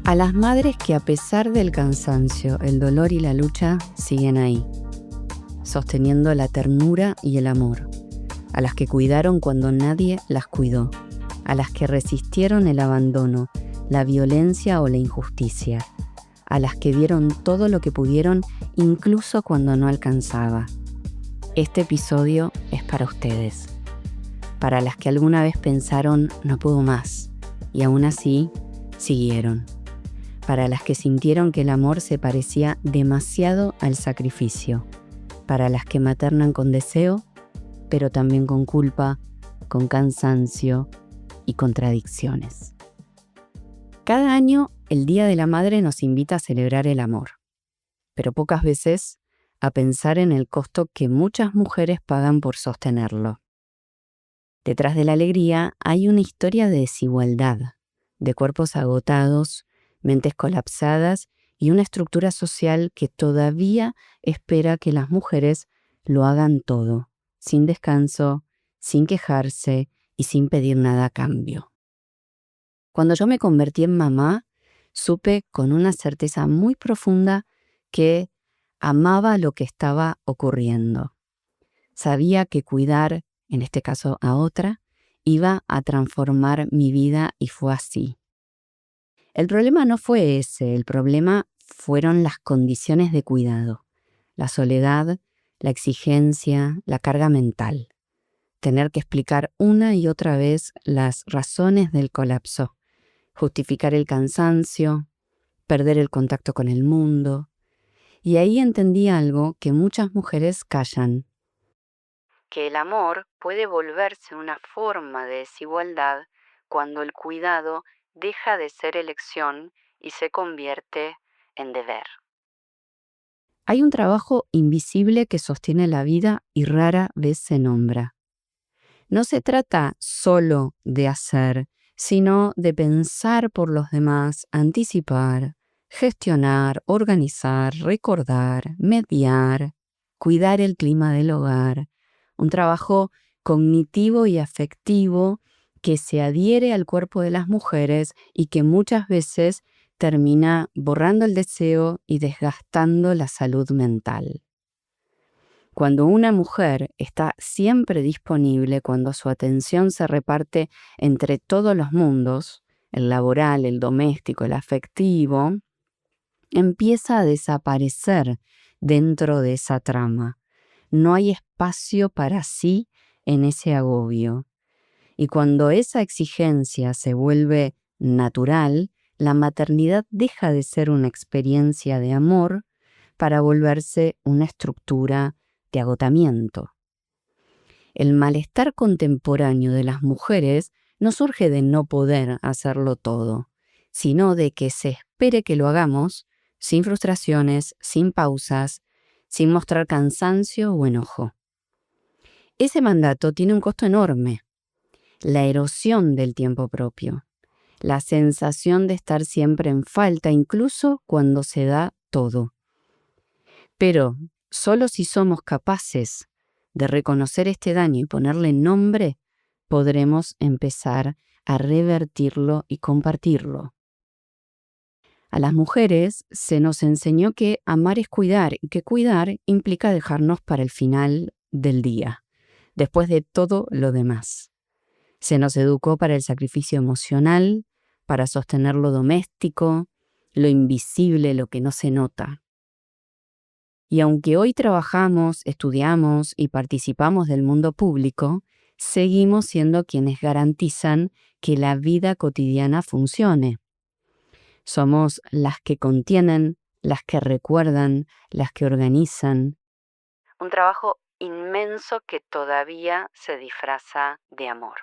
A las madres que a pesar del cansancio, el dolor y la lucha siguen ahí, sosteniendo la ternura y el amor. A las que cuidaron cuando nadie las cuidó. A las que resistieron el abandono, la violencia o la injusticia. A las que dieron todo lo que pudieron, incluso cuando no alcanzaba. Este episodio es para ustedes. Para las que alguna vez pensaron no puedo más y aún así siguieron. Para las que sintieron que el amor se parecía demasiado al sacrificio. Para las que maternan con deseo, pero también con culpa, con cansancio y contradicciones. Cada año, el Día de la Madre nos invita a celebrar el amor, pero pocas veces a pensar en el costo que muchas mujeres pagan por sostenerlo. Detrás de la alegría hay una historia de desigualdad, de cuerpos agotados, mentes colapsadas y una estructura social que todavía espera que las mujeres lo hagan todo, sin descanso, sin quejarse y sin pedir nada a cambio. Cuando yo me convertí en mamá, supe con una certeza muy profunda que amaba lo que estaba ocurriendo. Sabía que cuidar, en este caso a otra, iba a transformar mi vida y fue así. El problema no fue ese, el problema fueron las condiciones de cuidado, la soledad, la exigencia, la carga mental. Tener que explicar una y otra vez las razones del colapso, justificar el cansancio, perder el contacto con el mundo. Y ahí entendí algo que muchas mujeres callan. Que el amor puede volverse una forma de desigualdad cuando el cuidado deja de ser elección y se convierte en deber. Hay un trabajo invisible que sostiene la vida y rara vez se nombra. No se trata solo de hacer, sino de pensar por los demás, anticipar, gestionar, organizar, recordar, mediar, cuidar el clima del hogar. Un trabajo cognitivo y afectivo que se adhiere al cuerpo de las mujeres y que muchas veces termina borrando el deseo y desgastando la salud mental. Cuando una mujer está siempre disponible, cuando su atención se reparte entre todos los mundos, el laboral, el doméstico, el afectivo, empieza a desaparecer dentro de esa trama. No hay espacio para sí en ese agobio. Y cuando esa exigencia se vuelve natural, la maternidad deja de ser una experiencia de amor para volverse una estructura de agotamiento. El malestar contemporáneo de las mujeres no surge de no poder hacerlo todo, sino de que se espere que lo hagamos sin frustraciones, sin pausas, sin mostrar cansancio o enojo. Ese mandato tiene un costo enorme. La erosión del tiempo propio, la sensación de estar siempre en falta, incluso cuando se da todo. Pero solo si somos capaces de reconocer este daño y ponerle nombre, podremos empezar a revertirlo y compartirlo. A las mujeres se nos enseñó que amar es cuidar y que cuidar implica dejarnos para el final del día, después de todo lo demás. Se nos educó para el sacrificio emocional, para sostener lo doméstico, lo invisible, lo que no se nota. Y aunque hoy trabajamos, estudiamos y participamos del mundo público, seguimos siendo quienes garantizan que la vida cotidiana funcione. Somos las que contienen, las que recuerdan, las que organizan. Un trabajo inmenso que todavía se disfraza de amor.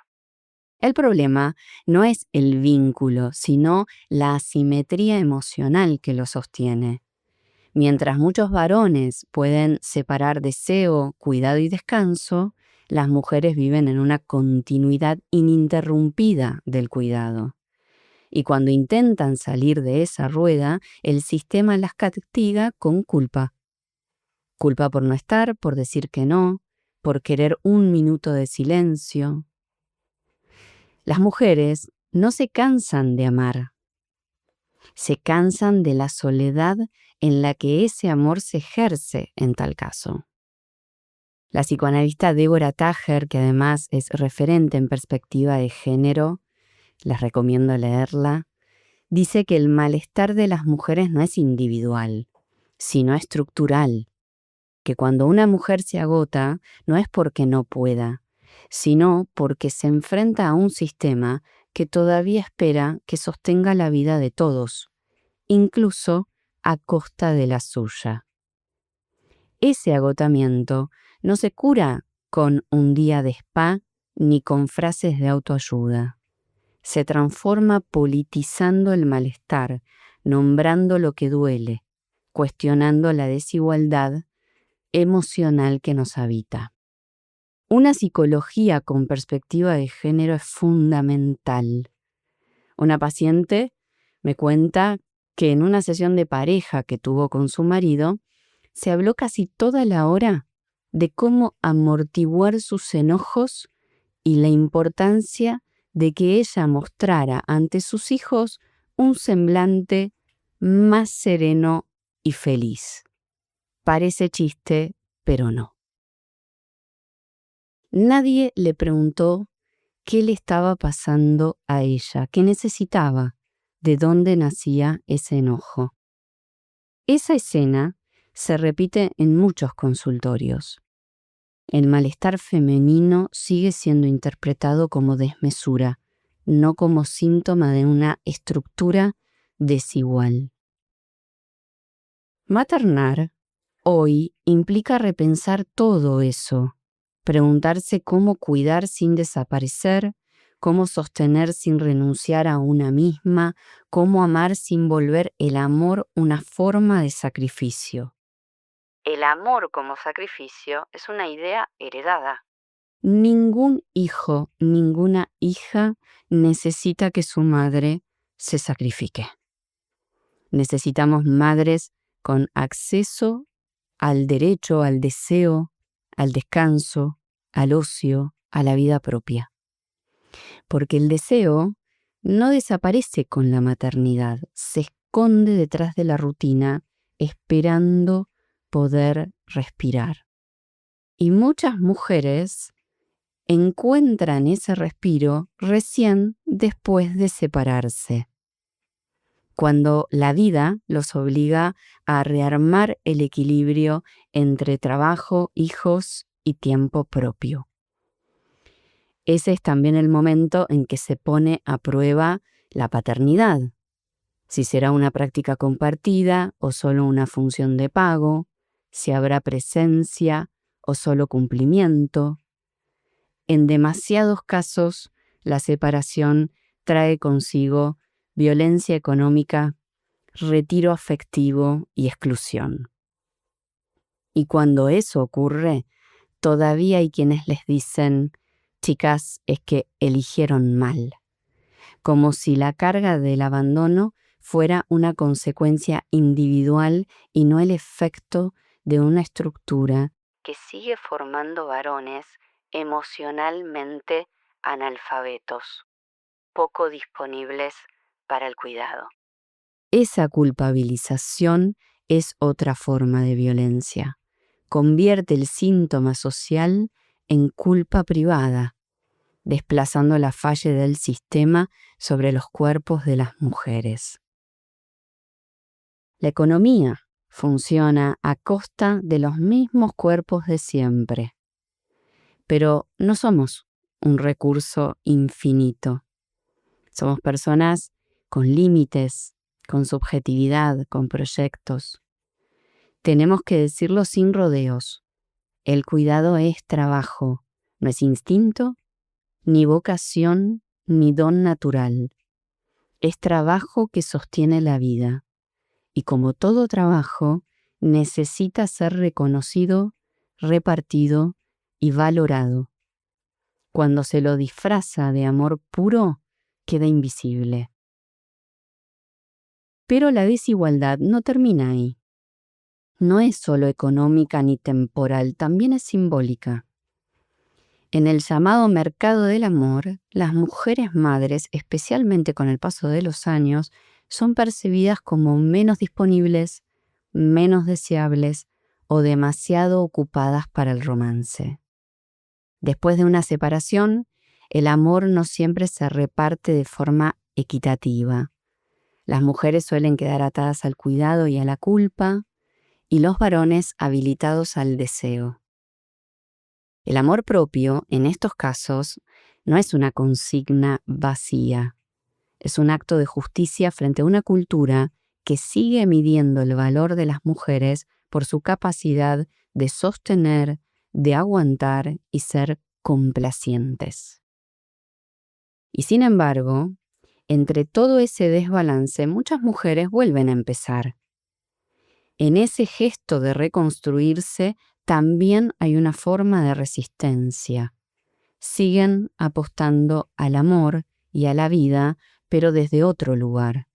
El problema no es el vínculo, sino la asimetría emocional que lo sostiene. Mientras muchos varones pueden separar deseo, cuidado y descanso, las mujeres viven en una continuidad ininterrumpida del cuidado. Y cuando intentan salir de esa rueda, el sistema las castiga con culpa. Culpa por no estar, por decir que no, por querer un minuto de silencio. Las mujeres no se cansan de amar. Se cansan de la soledad en la que ese amor se ejerce en tal caso. La psicoanalista Deborah Tager, que además es referente en perspectiva de género, les recomiendo leerla, dice que el malestar de las mujeres no es individual, sino estructural, que cuando una mujer se agota no es porque no pueda, sino porque se enfrenta a un sistema que todavía espera que sostenga la vida de todos, incluso a costa de la suya. Ese agotamiento no se cura con un día de spa ni con frases de autoayuda. Se transforma politizando el malestar, nombrando lo que duele, cuestionando la desigualdad emocional que nos habita. Una psicología con perspectiva de género es fundamental. Una paciente me cuenta que en una sesión de pareja que tuvo con su marido, se habló casi toda la hora de cómo amortiguar sus enojos y la importancia de que ella mostrara ante sus hijos un semblante más sereno y feliz. Parece chiste, pero no. Nadie le preguntó qué le estaba pasando a ella, qué necesitaba, de dónde nacía ese enojo. Esa escena se repite en muchos consultorios. El malestar femenino sigue siendo interpretado como desmesura, no como síntoma de una estructura desigual. Maternar hoy implica repensar todo eso, preguntarse cómo cuidar sin desaparecer, cómo sostener sin renunciar a una misma, cómo amar sin volver el amor una forma de sacrificio. El amor como sacrificio es una idea heredada. Ningún hijo, ninguna hija necesita que su madre se sacrifique. Necesitamos madres con acceso al derecho, al deseo, al descanso, al ocio, a la vida propia. Porque el deseo no desaparece con la maternidad, se esconde detrás de la rutina, esperando poder respirar. Y muchas mujeres encuentran ese respiro recién después de separarse, cuando la vida los obliga a rearmar el equilibrio entre trabajo, hijos y tiempo propio. Ese es también el momento en que se pone a prueba la paternidad, si será una práctica compartida o solo una función de pago, si habrá presencia o solo cumplimiento. En demasiados casos, la separación trae consigo violencia económica, retiro afectivo y exclusión. Y cuando eso ocurre, todavía hay quienes les dicen, chicas, es que eligieron mal, como si la carga del abandono fuera una consecuencia individual y no el efecto de una estructura que sigue formando varones emocionalmente analfabetos, poco disponibles para el cuidado. Esa culpabilización es otra forma de violencia. Convierte el síntoma social en culpa privada, desplazando la falla del sistema sobre los cuerpos de las mujeres. La economía funciona a costa de los mismos cuerpos de siempre, pero no somos un recurso infinito. Somos personas con límites, con subjetividad, con proyectos. Tenemos que decirlo sin rodeos. El cuidado es trabajo, no es instinto, ni vocación, ni don natural. Es trabajo que sostiene la vida. Y como todo trabajo, necesita ser reconocido, repartido y valorado. Cuando se lo disfraza de amor puro, queda invisible. Pero la desigualdad no termina ahí. No es solo económica ni temporal, también es simbólica. En el llamado mercado del amor, las mujeres madres, especialmente con el paso de los años, son percibidas como menos disponibles, menos deseables o demasiado ocupadas para el romance. Después de una separación, el amor no siempre se reparte de forma equitativa. Las mujeres suelen quedar atadas al cuidado y a la culpa, y los varones habilitados al deseo. El amor propio, en estos casos, no es una consigna vacía. Es un acto de justicia frente a una cultura que sigue midiendo el valor de las mujeres por su capacidad de sostener, de aguantar y ser complacientes. Y sin embargo, entre todo ese desbalance, muchas mujeres vuelven a empezar. En ese gesto de reconstruirse también hay una forma de resistencia. Siguen apostando al amor y a la vida, pero desde otro lugar,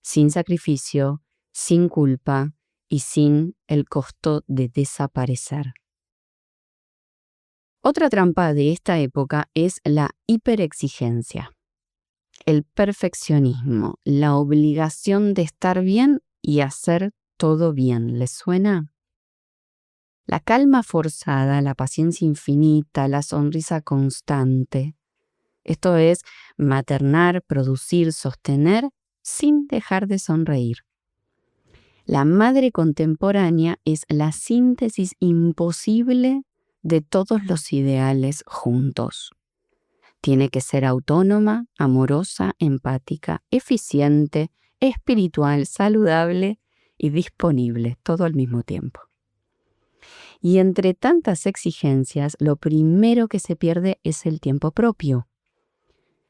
sin sacrificio, sin culpa y sin el costo de desaparecer. Otra trampa de esta época es la hiperexigencia, el perfeccionismo, la obligación de estar bien y hacer todo bien. ¿Les suena? La calma forzada, la paciencia infinita, la sonrisa constante. Esto es maternar, producir, sostener sin dejar de sonreír. La madre contemporánea es la síntesis imposible de todos los ideales juntos. Tiene que ser autónoma, amorosa, empática, eficiente, espiritual, saludable y disponible, todo al mismo tiempo. Y entre tantas exigencias, lo primero que se pierde es el tiempo propio.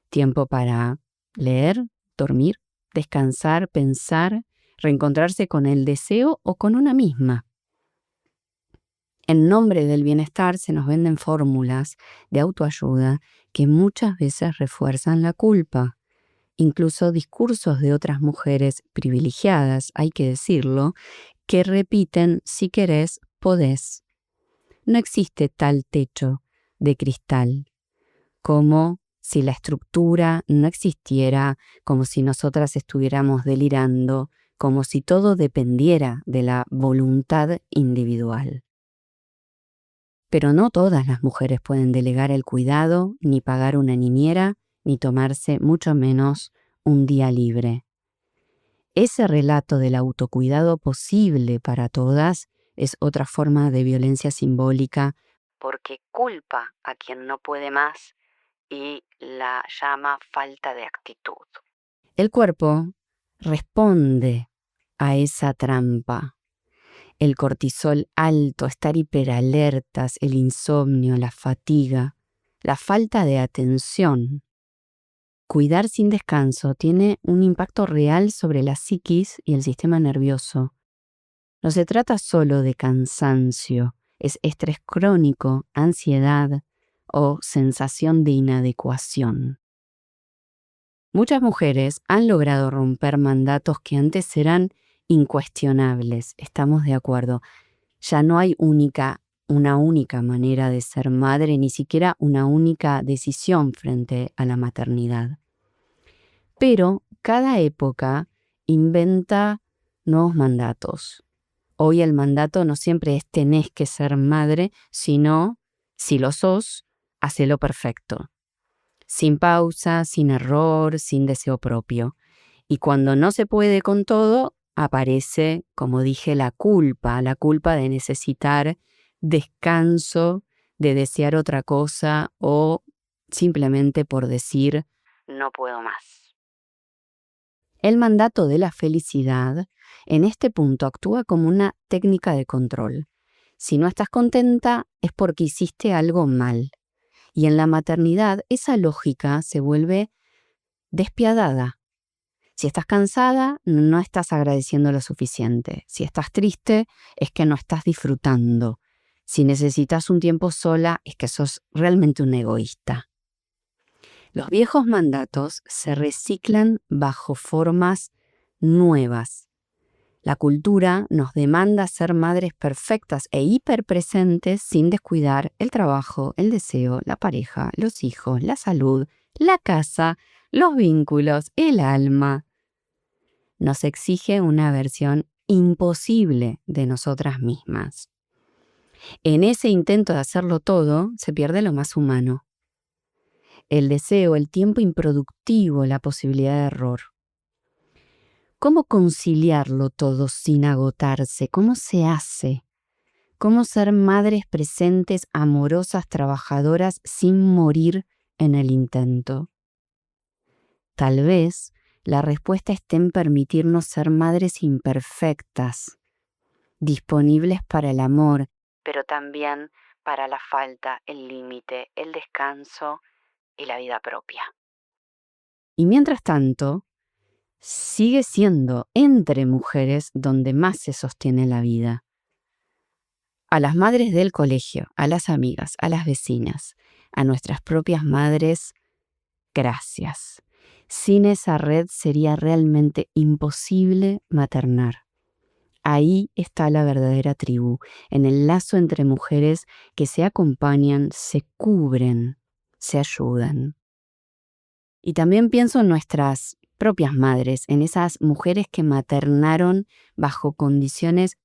Tiempo para leer, dormir, descansar, pensar, reencontrarse con el deseo o con una misma. En nombre del bienestar se nos venden fórmulas de autoayuda que muchas veces refuerzan la culpa. Incluso discursos de otras mujeres privilegiadas, hay que decirlo, que repiten: si querés, podés. No existe tal techo de cristal, como si la estructura no existiera, como si nosotras estuviéramos delirando, como si todo dependiera de la voluntad individual. Pero no todas las mujeres pueden delegar el cuidado, ni pagar una niñera, ni tomarse mucho menos un día libre. Ese relato del autocuidado posible para todas es otra forma de violencia simbólica, porque culpa a quien no puede más y la llama falta de actitud. El cuerpo responde a esa trampa. El cortisol alto, estar hiperalertas, el insomnio, la fatiga, la falta de atención. Cuidar sin descanso tiene un impacto real sobre la psiquis y el sistema nervioso. No se trata solo de cansancio, es estrés crónico, ansiedad o sensación de inadecuación. Muchas mujeres han logrado romper mandatos que antes eran incuestionables, estamos de acuerdo. Ya no hay una única manera de ser madre, ni siquiera una única decisión frente a la maternidad. Pero cada época inventa nuevos mandatos. Hoy el mandato no siempre es tenés que ser madre, sino si lo sos, hacelo perfecto. Sin pausa, sin error, sin deseo propio. Y cuando no se puede con todo, aparece, como dije, la culpa de necesitar descanso, de desear otra cosa o simplemente por decir no puedo más. El mandato de la felicidad en este punto actúa como una técnica de control. Si no estás contenta es porque hiciste algo mal. Y en la maternidad esa lógica se vuelve despiadada. Si estás cansada, no estás agradeciendo lo suficiente. Si estás triste, es que no estás disfrutando. Si necesitas un tiempo sola, es que sos realmente un egoísta. Los viejos mandatos se reciclan bajo formas nuevas. La cultura nos demanda ser madres perfectas e hiperpresentes sin descuidar el trabajo, el deseo, la pareja, los hijos, la salud, la casa, los vínculos, el alma. nos exige una versión imposible de nosotras mismas. En ese intento de hacerlo todo, se pierde lo más humano. El deseo, el tiempo improductivo, la posibilidad de error. ¿Cómo conciliarlo todo sin agotarse? ¿Cómo se hace? ¿Cómo ser madres presentes, amorosas, trabajadoras, sin morir en el intento? Tal vez la respuesta esté en permitirnos ser madres imperfectas, disponibles para el amor, pero también para la falta, el límite, el descanso y la vida propia. Y mientras tanto, sigue siendo entre mujeres donde más se sostiene la vida. A las madres del colegio, a las amigas, a las vecinas, a nuestras propias madres, gracias. Sin esa red sería realmente imposible maternar. Ahí está la verdadera tribu, en el lazo entre mujeres que se acompañan, se cubren, se ayudan. Y también pienso en nuestras propias madres, en esas mujeres que maternaron bajo condiciones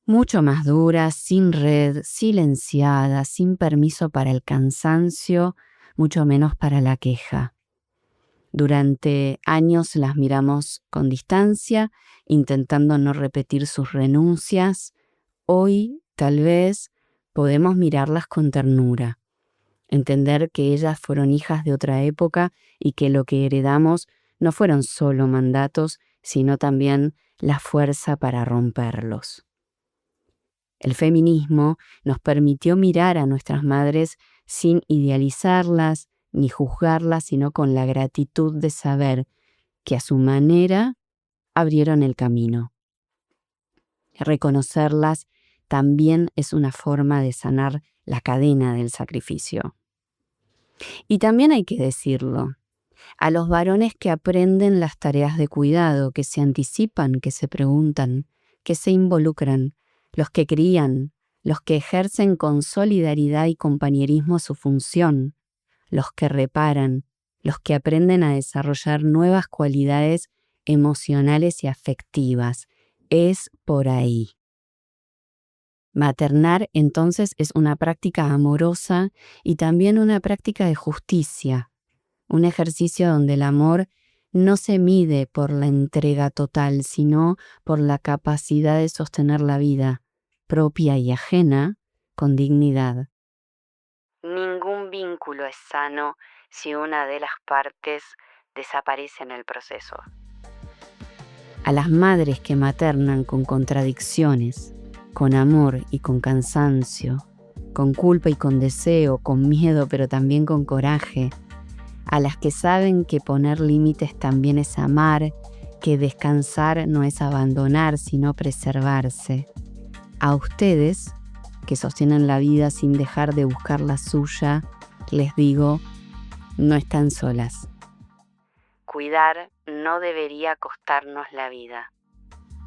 mucho más duras, sin red, silenciadas, sin permiso para el cansancio, mucho menos para la queja. Durante años las miramos con distancia, intentando no repetir sus renuncias. Hoy, tal vez, podemos mirarlas con ternura, entender que ellas fueron hijas de otra época y que lo que heredamos no fueron solo mandatos, sino también la fuerza para romperlos. El feminismo nos permitió mirar a nuestras madres sin idealizarlas ni juzgarlas, sino con la gratitud de saber que a su manera abrieron el camino. Reconocerlas también es una forma de sanar la cadena del sacrificio. Y también hay que decirlo, a los varones que aprenden las tareas de cuidado, que se anticipan, que se preguntan, que se involucran, los que crían, los que ejercen con solidaridad y compañerismo su función, los que reparan, los que aprenden a desarrollar nuevas cualidades emocionales y afectivas. Es por ahí. Maternar, entonces, es una práctica amorosa y también una práctica de justicia, un ejercicio donde el amor no se mide por la entrega total, sino por la capacidad de sostener la vida, propia y ajena, con dignidad. Ningún vínculo es sano si una de las partes desaparece en el proceso. A las madres que maternan con contradicciones, con amor y con cansancio, con culpa y con deseo, con miedo pero también con coraje, a las que saben que poner límites también es amar, que descansar no es abandonar sino preservarse. A ustedes, que sostienen la vida sin dejar de buscar la suya, les digo, no están solas. Cuidar no debería costarnos la vida.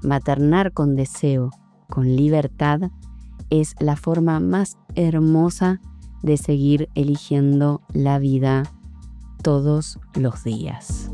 Maternar con deseo, con libertad, es la forma más hermosa de seguir eligiendo la vida todos los días.